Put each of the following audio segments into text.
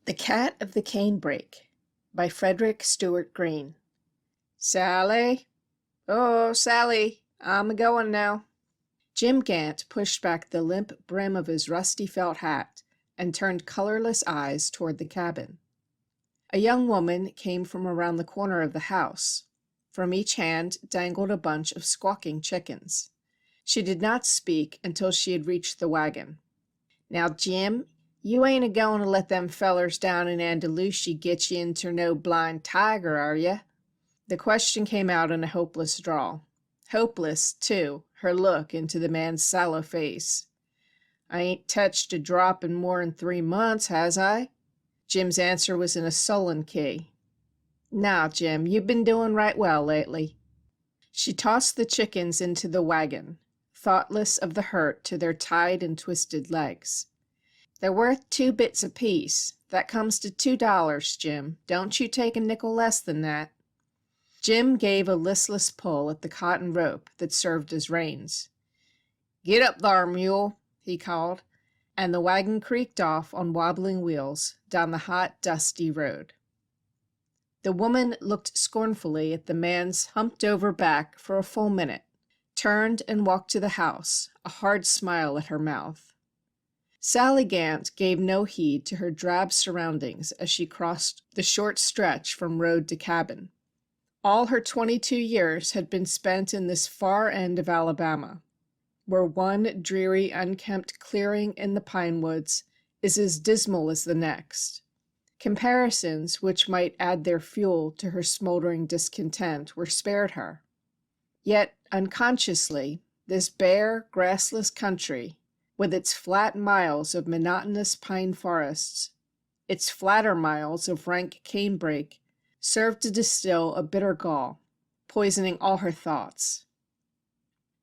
The Cat of the Canebrake by Frederick Stuart Greene. Sally? Oh, Sally, I'm a-going now. Jim Gant pushed back the limp brim of his rusty felt hat and turned colorless eyes toward the cabin. A young woman came from around the corner of the house. From each hand dangled a bunch of squawking chickens. She did not speak until she had reached the wagon. "Now, Jim, you ain't a-goin' to let them fellers down in Andalusia get you inter no blind tiger, are ye?" The question came out in a hopeless drawl. Hopeless, too, her look into the man's sallow face. "I ain't touched a drop in more'n 3 months, has I?" Jim's answer was in a sullen key. "Nah, Jim, you've been doin' right well lately." She tossed the chickens into the wagon, thoughtless of the hurt to their tied and twisted legs. "They're worth 2 bits apiece. That comes to $2, Jim. Don't you take a nickel less than that." Jim gave a listless pull at the cotton rope that served as reins. "Get up thar, mule," he called, and the wagon creaked off on wobbling wheels down the hot, dusty road. The woman looked scornfully at the man's humped-over back for a full minute, turned and walked to the house, a hard smile at her mouth. Sally Gant gave no heed to her drab surroundings as she crossed the short stretch from road to cabin. All her 22 years had been spent in this far end of Alabama, where one dreary, unkempt clearing in the pine woods is as dismal as the next. Comparisons which might add their fuel to her smoldering discontent were spared her. Yet, unconsciously, this bare, grassless country, with its flat miles of monotonous pine forests, its flatter miles of rank canebrake, served to distill a bitter gall, poisoning all her thoughts.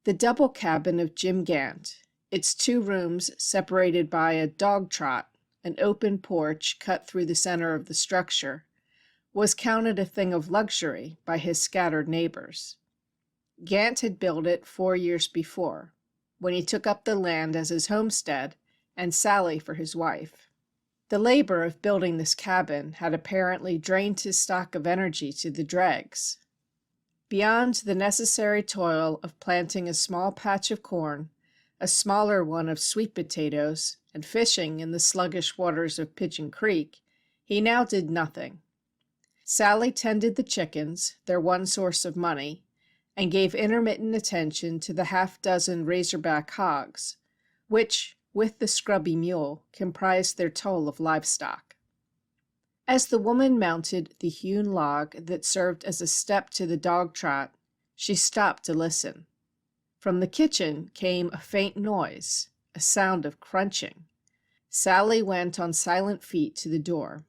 The double cabin of Jim Gant, its 2 rooms separated by a dog trot, an open porch cut through the center of the structure, was counted a thing of luxury by his scattered neighbors. Gant had built it 4 years before, when he took up the land as his homestead and Sally for his wife. The labor of building this cabin had apparently drained his stock of energy to the dregs. Beyond the necessary toil of planting a small patch of corn, a smaller one of sweet potatoes, and fishing in the sluggish waters of Pigeon Creek, he now did nothing. Sally tended the chickens, their one source of money, and gave intermittent attention to the half-dozen razorback hogs, which, with the scrubby mule, comprised their toll of livestock. As the woman mounted the hewn log that served as a step to the dog trot, she stopped to listen. From the kitchen came a faint noise, a sound of crunching. Sally went on silent feet to the door.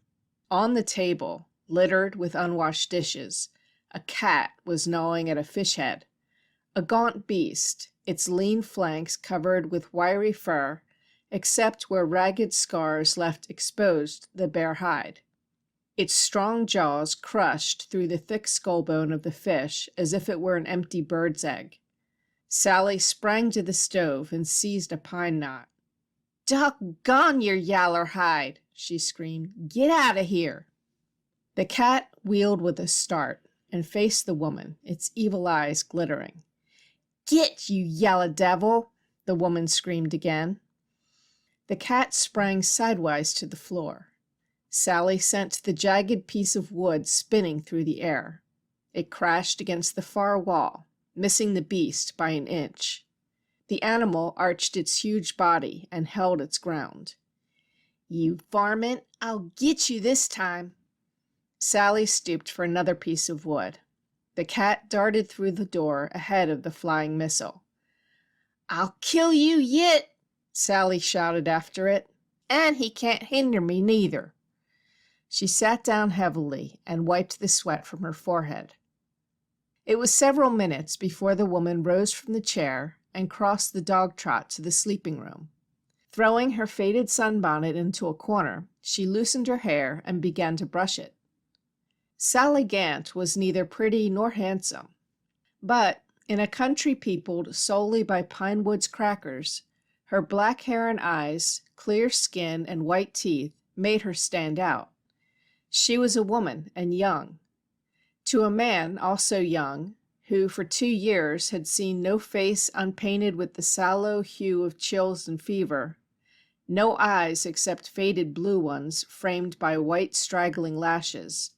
On the table, littered with unwashed dishes, a cat was gnawing at a fish head, a gaunt beast, its lean flanks covered with wiry fur, except where ragged scars left exposed the bare hide. Its strong jaws crushed through the thick skull-bone of the fish as if it were an empty bird's egg. Sally sprang to the stove and seized a pine knot. "Doggone your yaller hide!" she screamed. "Get out of here!" The cat wheeled with a start and faced the woman, its evil eyes glittering. "Git, you yaller devil!" the woman screamed again. The cat sprang sidewise to the floor. Sally sent the jagged piece of wood spinning through the air. It crashed against the far wall, missing the beast by an inch. The animal arched its huge body and held its ground. "You varmint, I'll get you this time." Sally stooped for another piece of wood. The cat darted through the door ahead of the flying missile. "I'll kill you yit," Sally shouted after it. "And he can't hinder me neither." She sat down heavily and wiped the sweat from her forehead. It was several minutes before the woman rose from the chair and crossed the dog trot to the sleeping room. Throwing her faded sunbonnet into a corner, she loosened her hair and began to brush it. Sally Gant was neither pretty nor handsome, but in a country peopled solely by pine woods crackers, her black hair and eyes, clear skin, and white teeth made her stand out. She was a woman and young. To a man, also young, who for 2 years had seen no face unpainted with the sallow hue of chills and fever, no eyes except faded blue ones framed by white straggling lashes,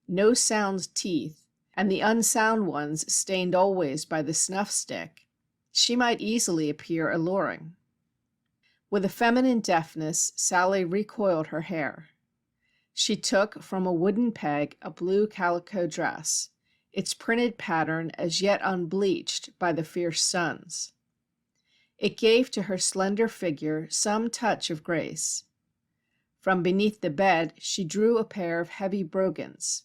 no sound teeth, and the unsound ones stained always by the snuff stick, she might easily appear alluring. With a feminine deftness, Sally recoiled her hair. She took from a wooden peg a blue calico dress, its printed pattern as yet unbleached by the fierce suns. It gave to her slender figure some touch of grace. From beneath the bed she drew a pair of heavy brogans,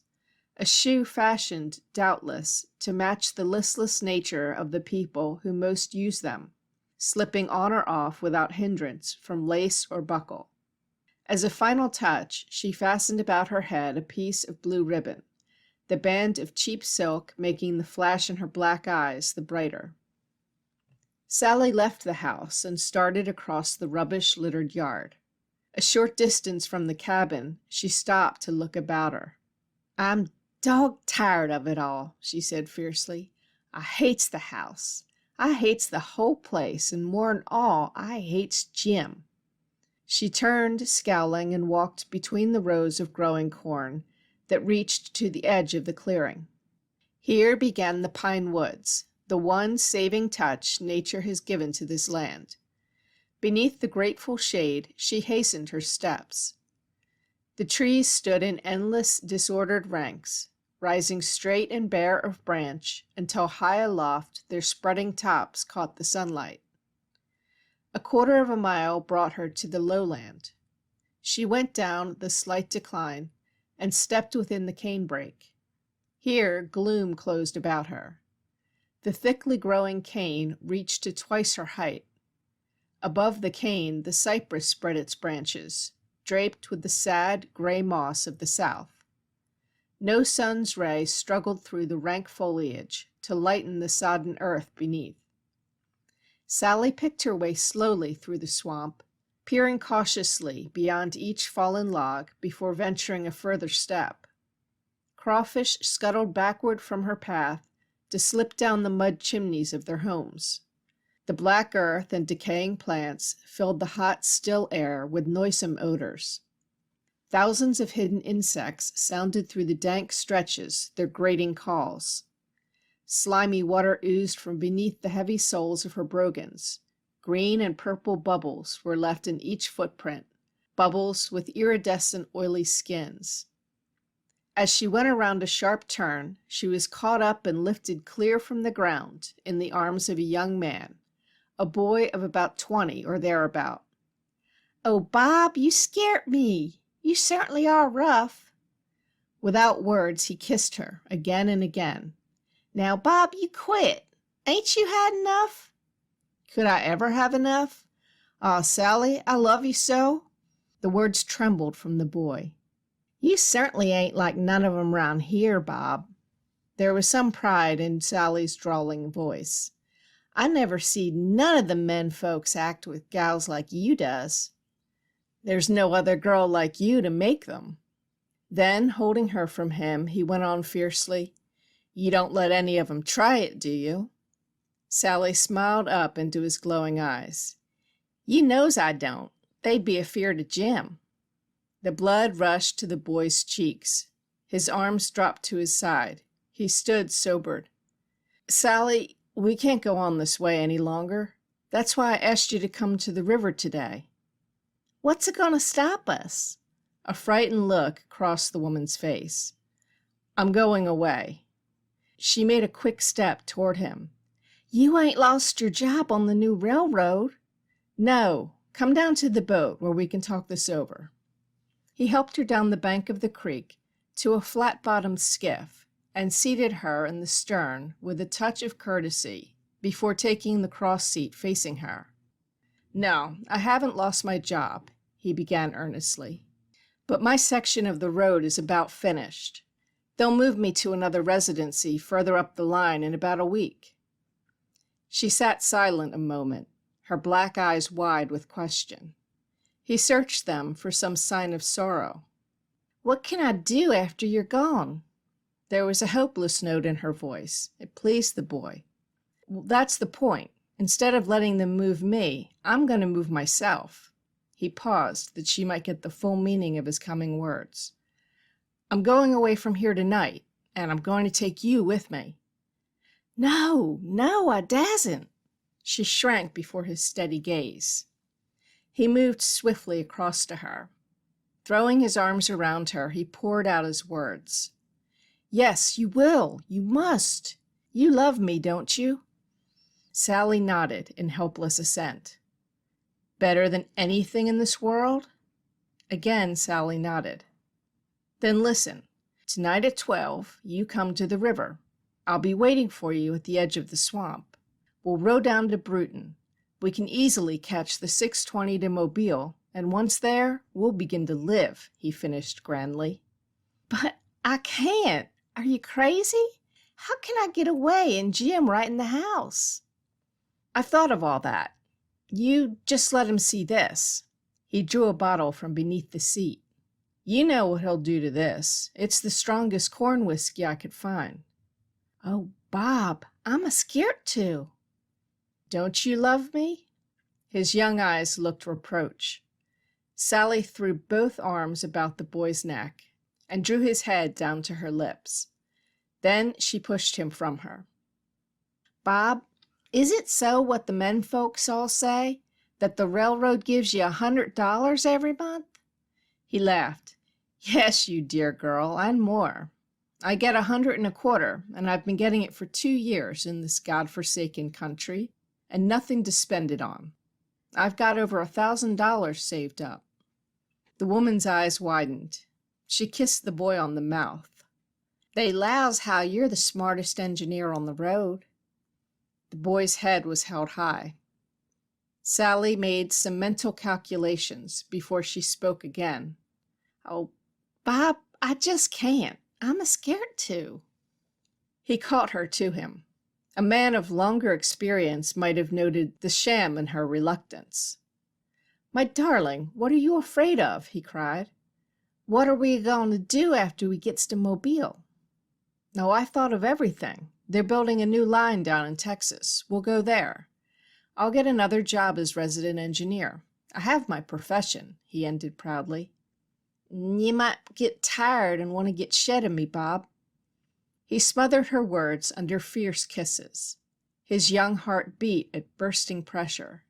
a shoe fashioned, doubtless, to match the listless nature of the people who most use them, slipping on or off without hindrance from lace or buckle. As a final touch, she fastened about her head a piece of blue ribbon, the band of cheap silk making the flash in her black eyes the brighter. Sally left the house and started across the rubbish-littered yard. A short distance from the cabin, she stopped to look about her. "I'm dog-tired of it all," she said fiercely. "I hates the house. I hates the whole place, and more'n all, I hates Jim." She turned, scowling, and walked between the rows of growing corn that reached to the edge of the clearing. Here began the pine woods, the one saving touch nature has given to this land. Beneath the grateful shade she hastened her steps. The trees stood in endless, disordered ranks, rising straight and bare of branch until high aloft their spreading tops caught the sunlight. A quarter of a mile brought her to the lowland. She went down the slight decline and stepped within the canebrake. Here gloom closed about her. The thickly growing cane reached to twice her height. Above the cane the cypress spread its branches, draped with the sad, gray moss of the south. No sun's ray struggled through the rank foliage to lighten the sodden earth beneath. Sally picked her way slowly through the swamp, peering cautiously beyond each fallen log before venturing a further step. Crawfish scuttled backward from her path to slip down the mud chimneys of their homes. The black earth and decaying plants filled the hot, still air with noisome odors. Thousands of hidden insects sounded through the dank stretches their grating calls. Slimy water oozed from beneath the heavy soles of her brogans. Green and purple bubbles were left in each footprint, bubbles with iridescent oily skins. As she went around a sharp turn, she was caught up and lifted clear from the ground in the arms of a young man, a boy of about 20 or thereabout. "Oh, Bob, you scared me. You certainly are rough." Without words, he kissed her again and again. "Now, Bob, you quit. Ain't you had enough?" Could I ever have enough? "Aw, Sally, I love you so." The words trembled from the boy. "You certainly ain't like none of 'em round here, Bob." There was some pride in Sally's drawling voice. "I never seed none of the men folks act with gals like you does." "There's no other girl like you to make them." Then, holding her from him, he went on fiercely, "You don't let any of 'em try it, do you?" Sally smiled up into his glowing eyes. "You knows I don't. They'd be afeard of Jim." The blood rushed to the boy's cheeks. His arms dropped to his side. He stood sobered. "Sally, we can't go on this way any longer. That's why I asked you to come to the river today." "What's a going to stop us?" A frightened look crossed the woman's face. "I'm going away." She made a quick step toward him. "You ain't lost your job on the new railroad?" "No. Come down to the boat where we can talk this over." He helped her down the bank of the creek to a flat-bottomed skiff and seated her in the stern with a touch of courtesy before taking the cross seat facing her. "No, I haven't lost my job," he began earnestly, "but my section of the road is about finished. They'll move me to another residency further up the line in about a week." She sat silent a moment, her black eyes wide with question. He searched them for some sign of sorrow. "What can I do after you're gone?" There was a hopeless note in her voice. It pleased the boy. "Well, that's the point. Instead of letting them move me, I'm going to move myself." He paused that she might get the full meaning of his coming words. "I'm going away from here tonight, and I'm going to take you with me." "No, no, I dasn't." She shrank before his steady gaze. He moved swiftly across to her. Throwing his arms around her, he poured out his words. "Yes, you will. You must. You love me, don't you?" Sally nodded in helpless assent. "Better than anything in this world?" Again Sally nodded. "Then listen. Tonight at 12, you come to the river. I'll be waiting for you at the edge of the swamp. We'll row down to Bruton. We can easily catch the 6:20 to Mobile, and once there, we'll begin to live," he finished grandly. "But I can't. Are you crazy? How can I get away and Jim right in the house?" "I've thought of all that. You just let him see this." He drew a bottle from beneath the seat. "You know what he'll do to this. It's the strongest corn whiskey I could find." "Oh, Bob, I'm a scared to." "Don't you love me?" His young eyes looked reproach. Sally threw both arms about the boy's neck and drew his head down to her lips. Then she pushed him from her. "Bob, is it so what the men folks all say, that the railroad gives you $100 every month?" He laughed. "Yes, you dear girl, and more. I get 125, and I've been getting it for 2 years in this God-forsaken country, and nothing to spend it on. I've got over $1,000 saved up." The woman's eyes widened. She kissed the boy on the mouth. "They 'lows how you're the smartest engineer on the road." The boy's head was held high. Sally made some mental calculations before she spoke again. "Oh, Bob, I just can't. I'm a scared to." He caught her to him. A man of longer experience might have noted the sham in her reluctance. "My darling, what are you afraid of?" he cried. "What are we going to do after we gets to Mobile?" "Oh, I thought of everything. They're building a new line down in Texas. We'll go there. I'll get another job as resident engineer. I have my profession," he ended proudly. "You might get tired and want to get shed of me, Bob." He smothered her words under fierce kisses. His young heart beat at bursting pressure.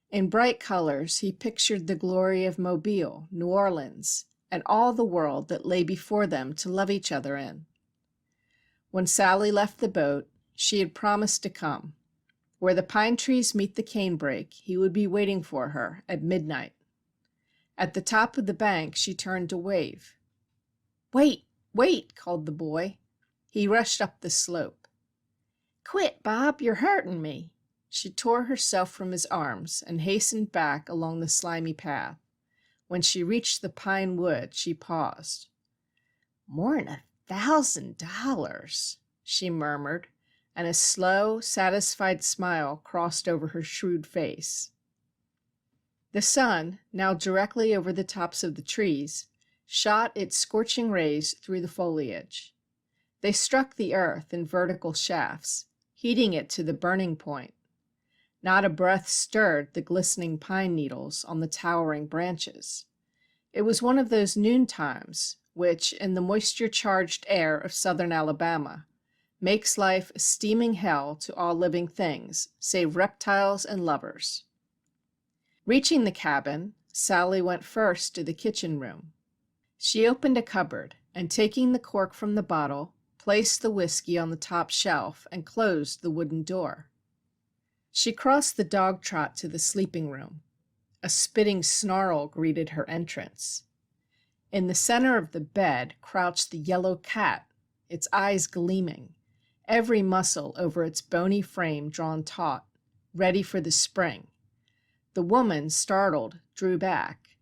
In bright colors he pictured the glory of Mobile, New Orleans, and all the world that lay before them to love each other in. When Sally left the boat, she had promised to come. Where the pine trees meet the canebrake, he would be waiting for her at midnight. At the top of the bank she turned to wave. "Wait, wait," called the boy. He rushed up the slope. "Quit, Bob, you're hurting me." She tore herself from his arms and hastened back along the slimy path. When she reached the pine wood, she paused. "More'n $1,000, she murmured, and a slow, satisfied smile crossed over her shrewd face. The sun, now directly over the tops of the trees, shot its scorching rays through the foliage. They struck the earth in vertical shafts, heating it to the burning point. Not a breath stirred the glistening pine needles on the towering branches. It was one of those noontimes which, in the moisture-charged air of southern Alabama, makes life a steaming hell to all living things, save reptiles and lovers. Reaching the cabin, Sally went first to the kitchen room. She opened a cupboard, and taking the cork from the bottle, placed the whiskey on the top shelf and closed the wooden door. She crossed the dog trot to the sleeping room. A spitting snarl greeted her entrance. In the center of the bed crouched the yellow cat, its eyes gleaming, every muscle over its bony frame drawn taut, ready for the spring. The woman, startled, drew back.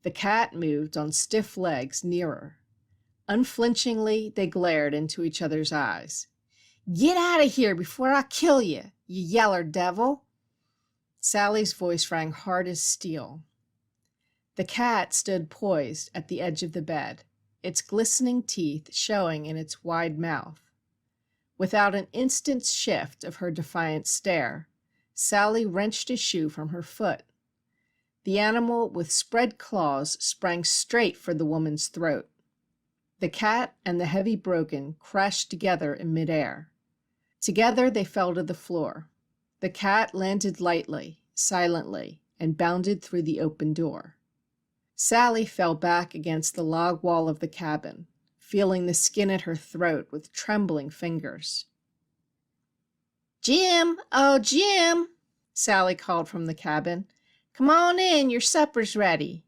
The cat moved on stiff legs nearer. Unflinchingly, they glared into each other's eyes. "Get out of here before I kill you, you yeller devil!" Sally's voice rang hard as steel. The cat stood poised at the edge of the bed, its glistening teeth showing in its wide mouth. Without an instant's shift of her defiant stare, Sally wrenched a shoe from her foot. The animal with spread claws sprang straight for the woman's throat. The cat and the heavy brogan crashed together in midair. Together they fell to the floor. The cat landed lightly, silently, and bounded through the open door. Sally fell back against the log wall of the cabin, feeling the skin at her throat with trembling fingers. "Jim! Oh, Jim!" Sally called from the cabin. "Come on in, your supper's ready."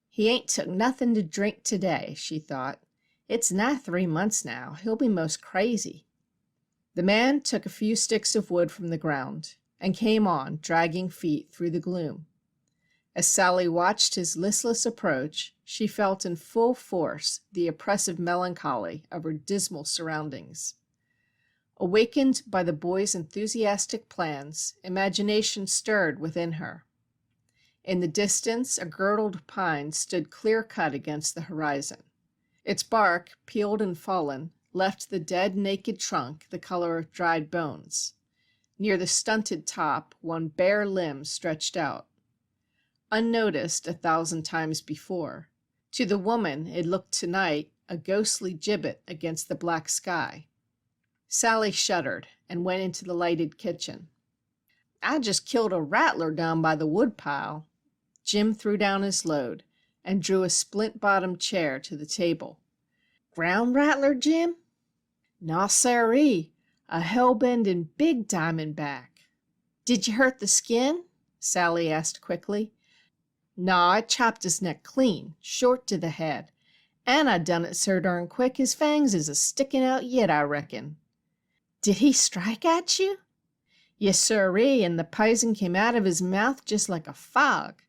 "He ain't took nothing to drink today," she thought. "It's nigh 3 months now. He'll be most crazy." The man took a few sticks of wood from the ground and came on, dragging feet through the gloom. As Sally watched his listless approach, she felt in full force the oppressive melancholy of her dismal surroundings. Awakened by the boy's enthusiastic plans, imagination stirred within her. In the distance, a girdled pine stood clear-cut against the horizon. Its bark, peeled and fallen, left the dead, naked trunk the color of dried bones. Near the stunted top, one bare limb stretched out. Unnoticed 1,000 times before, to the woman it looked tonight a ghostly gibbet against the black sky. Sally shuddered and went into the lighted kitchen. "I just killed a rattler down by the woodpile." Jim threw down his load and drew a splint-bottomed chair to the table. "Ground rattler, Jim?" "No, sirree, a hell-bending big diamondback." "Did you hurt the skin?" Sally asked quickly. "No, I chopped his neck clean, short to the head, and I done it so darn quick his fangs is a-sticking out yet, I reckon." "Did he strike at you?" "Yes, sirree, and the pison came out of his mouth just like a fog."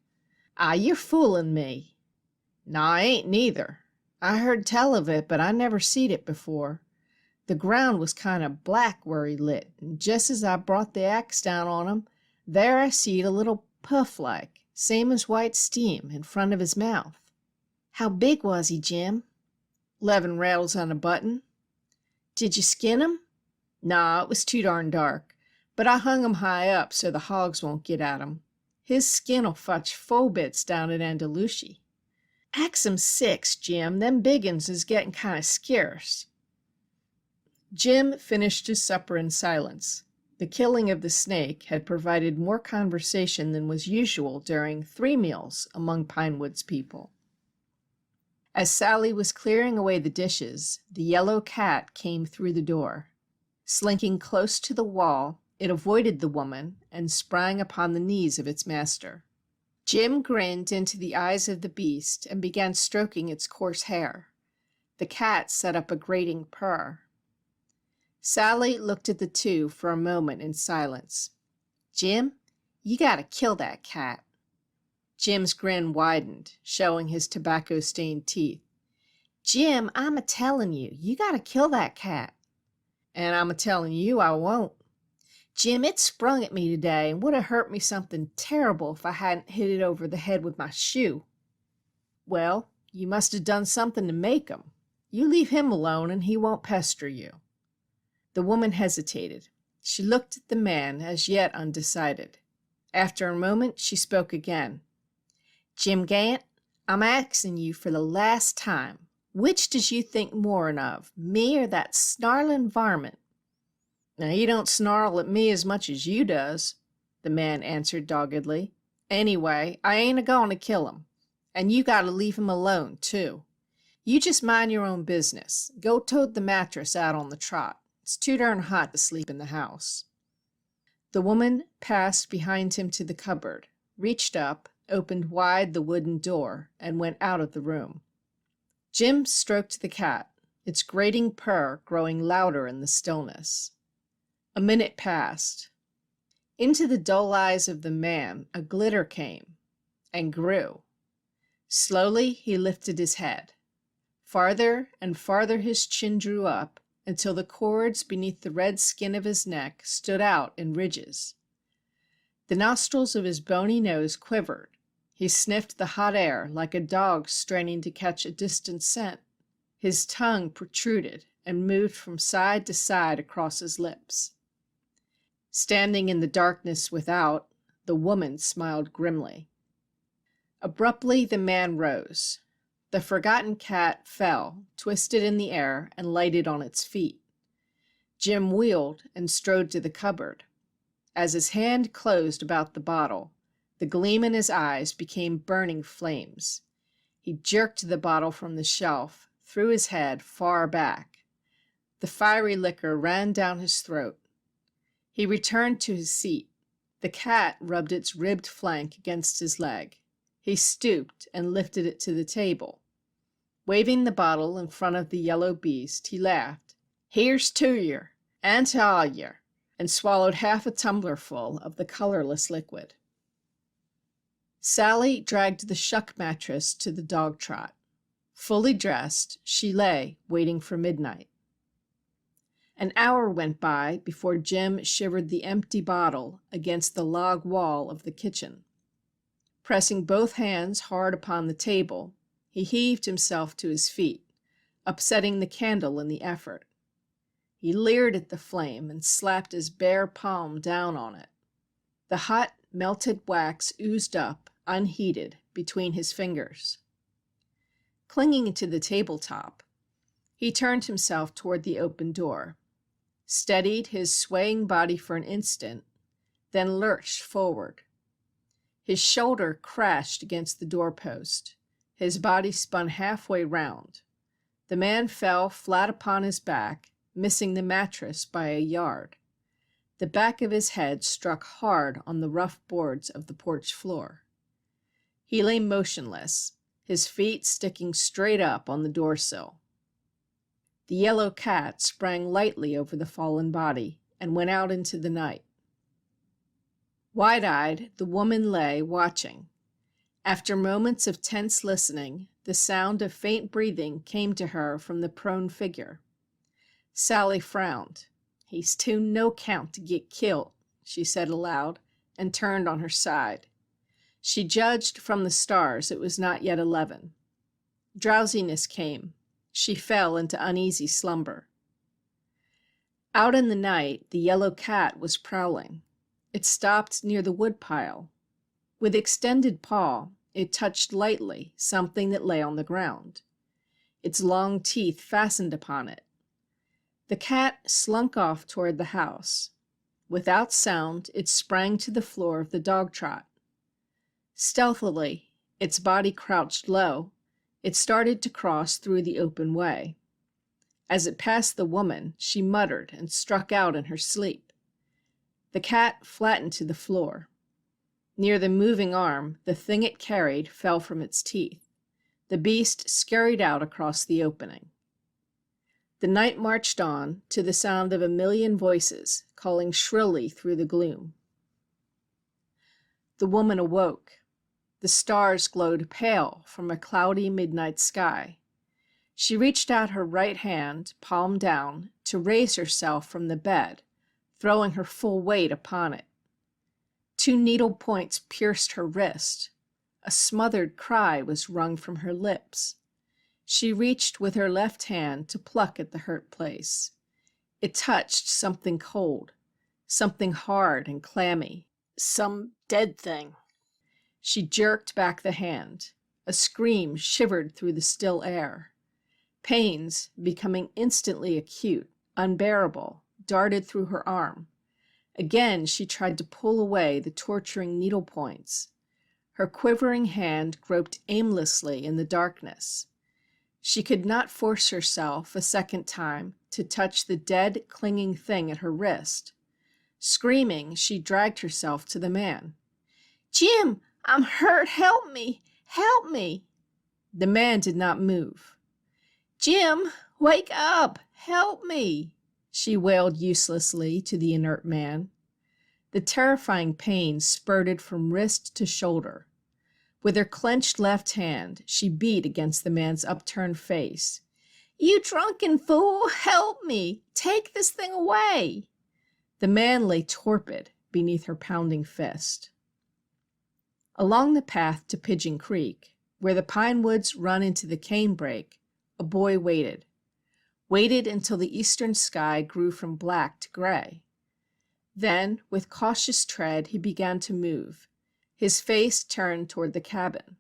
"Ah, you're foolin' me." "No, I ain't neither. I heard tell of it, but I never seed it before. The ground was kind of black where he lit, and just as I brought the axe down on him, there I seed a little puff like, same as white steam, in front of his mouth." "How big was he, Jim?" "'11 rattles on a button." "Did you skin him?" "No, it was too darn dark, but I hung him high up so the hogs won't get at him. His skin'll fetch full bits down at Andaluchy." "Ax him 6, Jim. Them big uns is getting kind of scarce." Jim finished his supper in silence. The killing of the snake had provided more conversation than was usual during 3 meals among Pinewood's people. As Sally was clearing away the dishes, the yellow cat came through the door. Slinking close to the wall, it avoided the woman and sprang upon the knees of its master. Jim grinned into the eyes of the beast and began stroking its coarse hair. The cat set up a grating purr. Sally looked at the two for a moment in silence. "Jim, you gotta kill that cat." Jim's grin widened, showing his tobacco-stained teeth. "Jim, I'm a-tellin' you, you gotta kill that cat." "And I'm a-tellin' you I won't." "Jim, it sprung at me today and would have hurt me something terrible if I hadn't hit it over the head with my shoe." "Well, you must have done something to make him. You leave him alone and he won't pester you." The woman hesitated. She looked at the man, as yet undecided. After a moment she spoke again. "Jim Gant, I'm axing you for the last time. Which does you think more'n of, me or that snarlin' varmint?" "Now, he don't snarl at me as much as you does," the man answered doggedly. "Anyway, I ain't a-goin' to kill him. And you gotta leave him alone, too. You just mind your own business. Go tote the mattress out on the trot. It's too darn hot to sleep in the house." The woman passed behind him to the cupboard, reached up, opened wide the wooden door, and went out of the room. Jim stroked the cat, its grating purr growing louder in the stillness. A minute passed. Into the dull eyes of the man a glitter came, and grew. Slowly he lifted his head. Farther and farther his chin drew up, until the cords beneath the red skin of his neck stood out in ridges. The nostrils of his bony nose quivered. He sniffed the hot air like a dog straining to catch a distant scent. His tongue protruded and moved from side to side across his lips. Standing in the darkness without, the woman smiled grimly. Abruptly, the man rose. The forgotten cat fell, twisted in the air, and lighted on its feet. Jim wheeled and strode to the cupboard. As his hand closed about the bottle, the gleam in his eyes became burning flames. He jerked the bottle from the shelf, threw his head far back. The fiery liquor ran down his throat. He returned to his seat. The cat rubbed its ribbed flank against his leg. He stooped and lifted it to the table. Waving the bottle in front of the yellow beast, he laughed. "Here's to yer, and to all yer," and swallowed half a tumblerful of the colorless liquid. Sally dragged the shuck mattress to the dog trot. Fully dressed, she lay, waiting for midnight. An hour went by before Jim shivered the empty bottle against the log wall of the kitchen. Pressing both hands hard upon the table, he heaved himself to his feet, upsetting the candle in the effort. He leered at the flame and slapped his bare palm down on it. The hot, melted wax oozed up, unheeded, between his fingers. Clinging to the tabletop, he turned himself toward the open door, steadied his swaying body for an instant, then lurched forward. His shoulder crashed against the doorpost. His body spun halfway round. The man fell flat upon his back, missing the mattress by a yard. The back of his head struck hard on the rough boards of the porch floor. He lay motionless, his feet sticking straight up on the doorsill. The yellow cat sprang lightly over the fallen body and went out into the night. Wide-eyed, the woman lay, watching. After moments of tense listening, the sound of faint breathing came to her from the prone figure. Sally frowned. "He's too no-count to get killed," she said aloud, and turned on her side. She judged from the stars it was not yet 11. Drowsiness came. She fell into uneasy slumber. Out in the night, the yellow cat was prowling. It stopped near the woodpile. With extended paw, it touched lightly something that lay on the ground. Its long teeth fastened upon it. The cat slunk off toward the house. Without sound, it sprang to the floor of the dog trot. Stealthily, its body crouched low, it started to cross through the open way. As it passed the woman, she muttered and struck out in her sleep. The cat flattened to the floor. Near the moving arm, the thing it carried fell from its teeth. The beast scurried out across the opening. The night marched on to the sound of a million voices calling shrilly through the gloom. The woman awoke. The stars glowed pale from a cloudy midnight sky. She reached out her right hand, palm down, to raise herself from the bed, throwing her full weight upon it. 2 needle points pierced her wrist. A smothered cry was wrung from her lips. She reached with her left hand to pluck at the hurt place. It touched something cold, something hard and clammy, some dead thing. She jerked back the hand. A scream shivered through the still air. Pains, becoming instantly acute, unbearable, darted through her arm. Again she tried to pull away the torturing needle points. Her quivering hand groped aimlessly in the darkness. She could not force herself a second time to touch the dead, clinging thing at her wrist. Screaming, she dragged herself to the man. "Jim, I'm hurt. Help me! Help me!" The man did not move. "Jim, wake up! Help me!" she wailed uselessly to the inert man. The terrifying pain spurted from wrist to shoulder. With her clenched left hand, she beat against the man's upturned face. "You drunken fool! Help me! Take this thing away!" The man lay torpid beneath her pounding fist. Along the path to Pigeon Creek, where the pine woods run into the canebrake, a boy waited until the eastern sky grew from black to gray. Then, with cautious tread, he began to move, his face turned toward the cabin.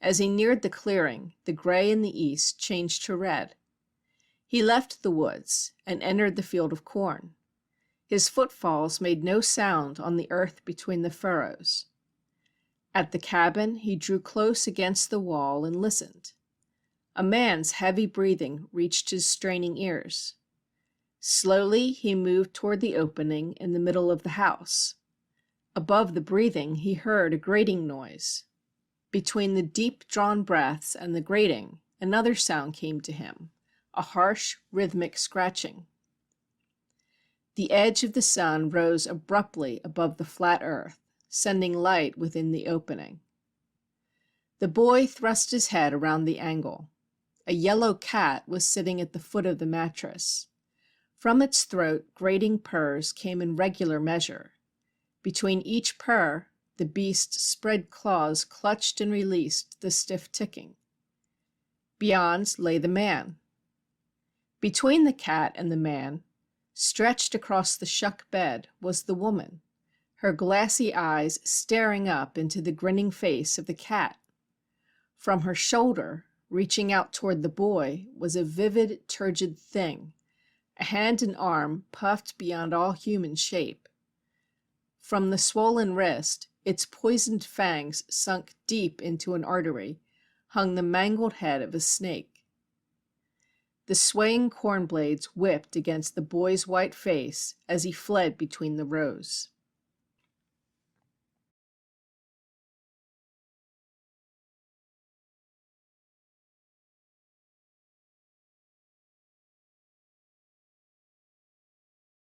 As he neared the clearing, the gray in the east changed to red. He left the woods and entered the field of corn. His footfalls made no sound on the earth between the furrows. At the cabin, he drew close against the wall and listened. A man's heavy breathing reached his straining ears. Slowly, he moved toward the opening in the middle of the house. Above the breathing, he heard a grating noise. Between the deep-drawn breaths and the grating, another sound came to him, a harsh, rhythmic scratching. The edge of the sun rose abruptly above the flat earth, sending light within the opening. The boy thrust his head around the angle. A yellow cat was sitting at the foot of the mattress. From its throat, grating purrs came in regular measure. Between each purr, the beast's spread claws clutched and released the stiff ticking. Beyond lay the man. Between the cat and the man, stretched across the shuck bed, was the woman, her glassy eyes staring up into the grinning face of the cat. From her shoulder, reaching out toward the boy, was a vivid, turgid thing, a hand and arm puffed beyond all human shape. From the swollen wrist, its poisoned fangs sunk deep into an artery, hung the mangled head of a snake. The swaying corn blades whipped against the boy's white face as he fled between the rows.